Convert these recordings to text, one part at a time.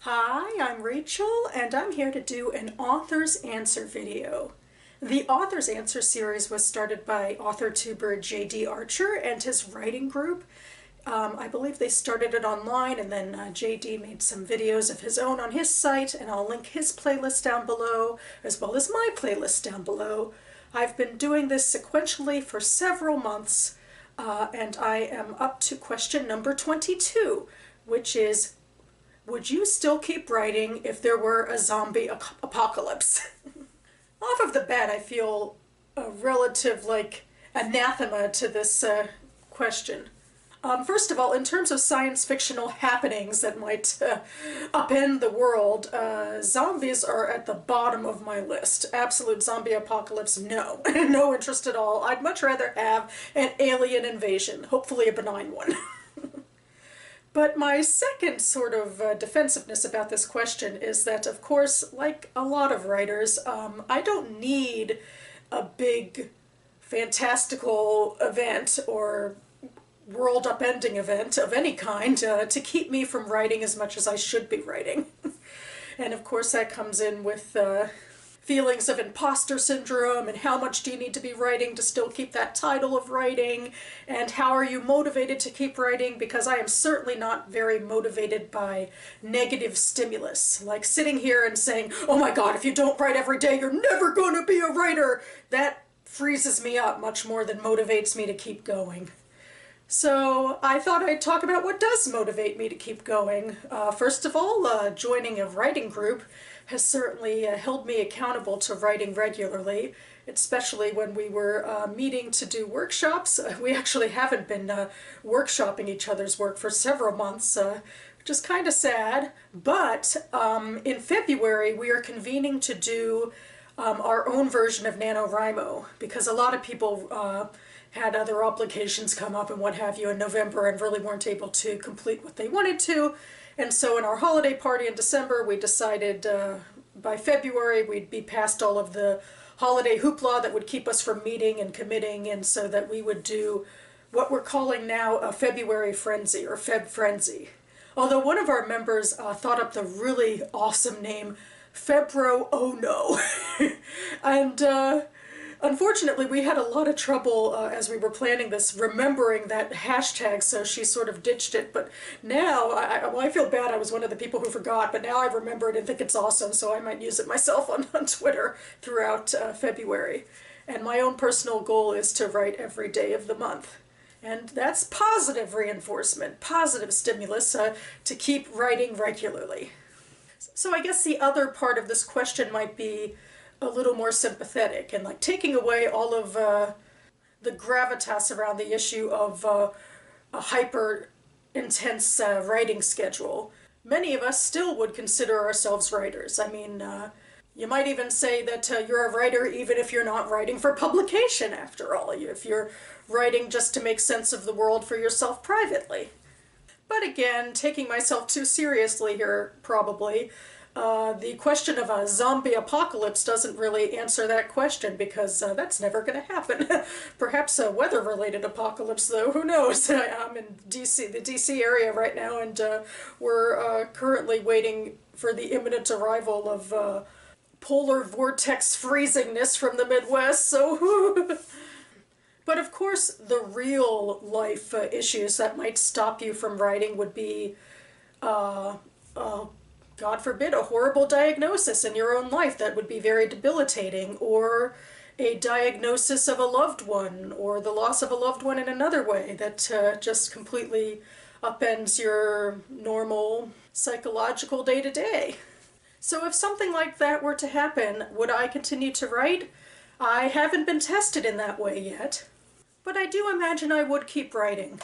Hi, I'm Rachel, and I'm here to do an Author's Answer video. The Author's Answer series was started by author-tuber J.D. Archer and his writing group. I believe they started it online, and then J.D. made some videos of his own on his site, and I'll link his playlist down below, as well as my playlist down below. I've been doing this sequentially for several months, and I am up to question number 22, which is, would you still keep writing if there were a zombie apocalypse? Off of the bat, I feel a relative, anathema to this question. First of all, in terms of science fictional happenings that might upend the world, zombies are at the bottom of my list. Absolute zombie apocalypse, no. No interest at all. I'd much rather have an alien invasion, hopefully a benign one. But my second sort of defensiveness about this question is that, of course, like a lot of writers, I don't need a big, fantastical event or world upending event of any kind to keep me from writing as much as I should be writing. And of course that comes in with feelings of imposter syndrome, and how much do you need to be writing to still keep that title of writing, and how are you motivated to keep writing, because I am certainly not very motivated by negative stimulus, like sitting here and saying, oh my god, if you don't write every day, you're never going to be a writer. That freezes me up much more than motivates me to keep going. So I thought I'd talk about what does motivate me to keep going. First of all, joining a writing group has certainly held me accountable to writing regularly, especially when we were meeting to do workshops. We actually haven't been workshopping each other's work for several months, which is kind of sad. But in February, we are convening to do our own version of NaNoWriMo, because a lot of people had other obligations come up and what have you in November and really weren't able to complete what they wanted to. And so in our holiday party in December, we decided by February we'd be past all of the holiday hoopla that would keep us from meeting and committing, and so that we would do what we're calling now a February Frenzy, or Feb Frenzy. Although one of our members thought up the really awesome name Febro Oh No. And unfortunately, we had a lot of trouble as we were planning this remembering that hashtag, so she sort of ditched it. But now, I feel bad, I was one of the people who forgot, but now I remember it and think it's awesome, so I might use it myself on Twitter throughout February. And my own personal goal is to write every day of the month. And that's positive reinforcement, positive stimulus to keep writing regularly. So I guess the other part of this question might be a little more sympathetic, and like taking away all of the gravitas around the issue of a hyper intense writing schedule. Many of us still would consider ourselves writers. I mean, you might even say that you're a writer even if you're not writing for publication, after all, if you're writing just to make sense of the world for yourself privately. But again, taking myself too seriously here, probably, the question of a zombie apocalypse doesn't really answer that question, because that's never going to happen. Perhaps a weather-related apocalypse, though, who knows? I'm in DC, the DC area right now, and we're currently waiting for the imminent arrival of polar vortex freezingness from the Midwest, so... But of course, the real life issues that might stop you from writing would be, God forbid, a horrible diagnosis in your own life that would be very debilitating, or a diagnosis of a loved one, or the loss of a loved one in another way that just completely upends your normal psychological day-to-day. So if something like that were to happen, would I continue to write? I haven't been tested in that way yet, but I do imagine I would keep writing.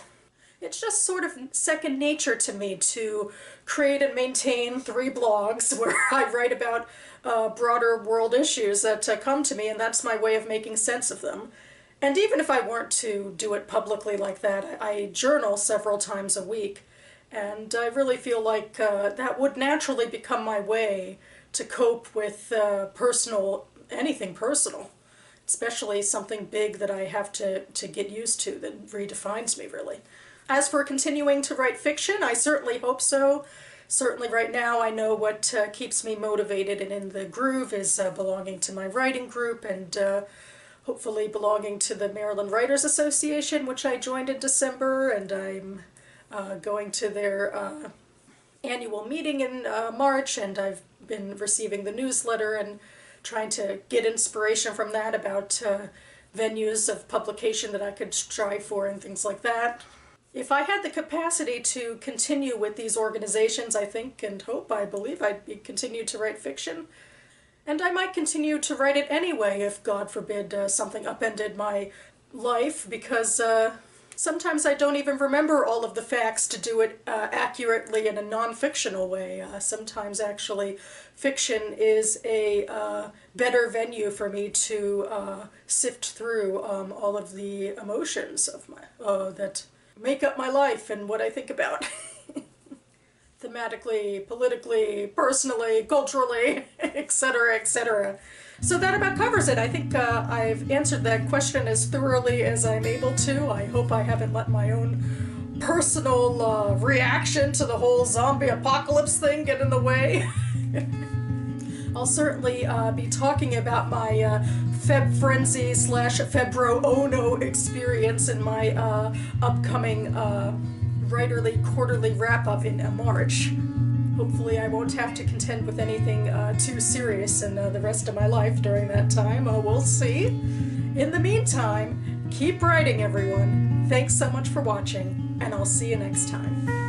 It's just sort of second nature to me to create and maintain 3 blogs where I write about broader world issues that come to me, and that's my way of making sense of them. And even if I weren't to do it publicly like that, I journal several times a week, and I really feel like that would naturally become my way to cope with anything personal, especially something big that I have to get used to that redefines me, really. As for continuing to write fiction, I certainly hope so. certainly right now I know what keeps me motivated and in the groove is belonging to my writing group and hopefully belonging to the Maryland Writers Association, which I joined in December, and I'm going to their annual meeting in March, and I've been receiving the newsletter and trying to get inspiration from that about venues of publication that I could strive for and things like that. If I had the capacity to continue with these organizations, I think and hope, I believe I'd continue to write fiction. And I might continue to write it anyway if, God forbid, something upended my life, because sometimes I don't even remember all of the facts to do it accurately in a non-fictional way. Sometimes, actually, fiction is a better venue for me to sift through all of the emotions of that make up my life and what I think about. Thematically, politically, personally, culturally, etc., etc. So that about covers it. I think I've answered that question as thoroughly as I'm able to. I hope I haven't let my own personal reaction to the whole zombie apocalypse thing get in the way. I'll certainly be talking about my Feb Frenzy / Febro Ono experience in my upcoming writerly quarterly wrap-up in March. Hopefully I won't have to contend with anything too serious in the rest of my life during that time. We'll see. In the meantime, keep writing, everyone. Thanks so much for watching, and I'll see you next time.